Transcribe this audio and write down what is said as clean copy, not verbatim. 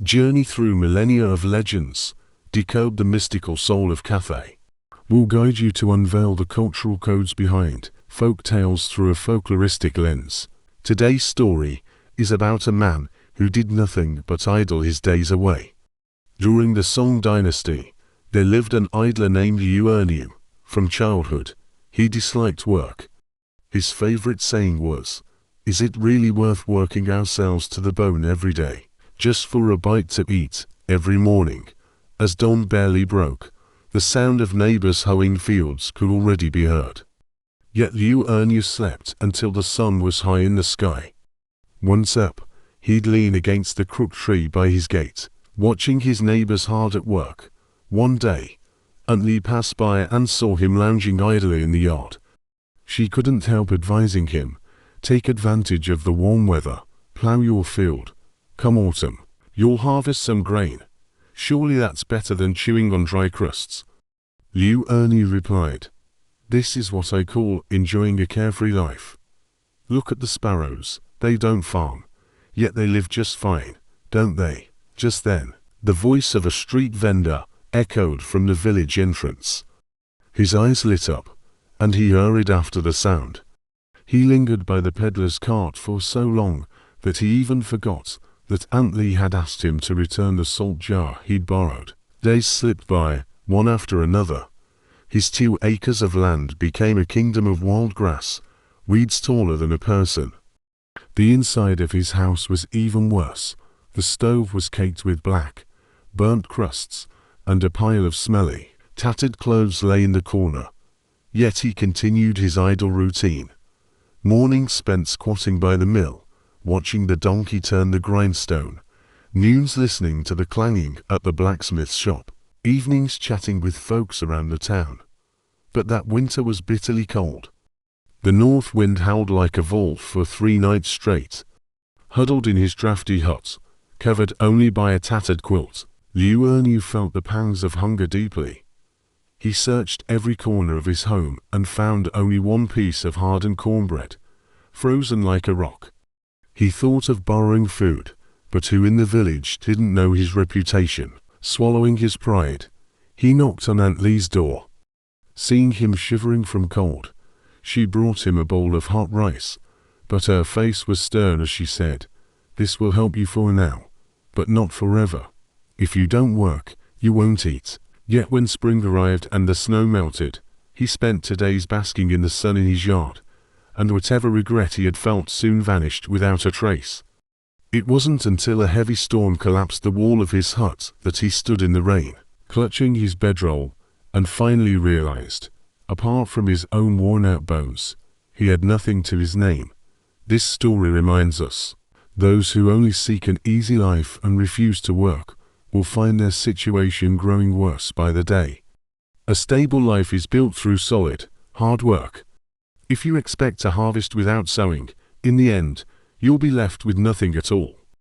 Journey through millennia of legends, decode the mystical soul of Cathay. We'll guide you to unveil the cultural codes behind folk tales through a folkloristic lens. Today's story is about a man who did nothing but idle his days away. During the Song dynasty, there lived an idler named Liu Erniu. From childhood, he disliked work. His favorite saying was, "Is it really worth working ourselves to the bone every day, just for a bite to eat?" Every morning, as dawn barely broke, the sound of neighbors hoeing fields could already be heard. Yet Liu Erniu slept until the sun was high in the sky. Once up, he'd lean against the crooked tree by his gate, watching his neighbors hard at work. One day, Aunt Li passed by and saw him lounging idly in the yard. She couldn't help advising him, "Take advantage of the warm weather, plow your field. Come autumn, you'll harvest some grain. Surely that's better than chewing on dry crusts." Liu Erniu replied, "This is what I call enjoying a carefree life. Look at the sparrows, they don't farm, yet they live just fine, don't they?" Just then, the voice of a street vendor echoed from the village entrance. His eyes lit up, and he hurried after the sound. He lingered by the peddler's cart for so long that he even forgot that Aunt Li had asked him to return the salt jar he'd borrowed. Days slipped by, one after another. His 2 acres of land became a kingdom of wild grass, weeds taller than a person. The inside of his house was even worse. The stove was caked with black, burnt crusts, and a pile of smelly, tattered clothes lay in the corner. Yet he continued his idle routine. Mornings spent squatting by the mill, watching the donkey turn the grindstone. Noons listening to the clanging at the blacksmith's shop. Evenings chatting with folks around the town. But that winter was bitterly cold. The north wind howled like a wolf for 3 nights straight. Huddled in his drafty hut, covered only by a tattered quilt, Liu Erniu felt the pangs of hunger deeply. He searched every corner of his home and found only one piece of hardened cornbread, frozen like a rock. He thought of borrowing food, but who in the village didn't know his reputation? Swallowing his pride, he knocked on Aunt Li's door. Seeing him shivering from cold, she brought him a bowl of hot rice, but her face was stern as she said, "This will help you for now, but not forever. If you don't work, you won't eat." Yet when spring arrived and the snow melted, he spent 2 days basking in the sun in his yard, and whatever regret he had felt soon vanished without a trace. It wasn't until a heavy storm collapsed the wall of his hut that he stood in the rain, clutching his bedroll, and finally realized, apart from his own worn-out bones, he had nothing to his name. This story reminds us, those who only seek an easy life and refuse to work will find their situation growing worse by the day. A stable life is built through solid, hard work. If you expect to harvest without sowing, in the end, you'll be left with nothing at all.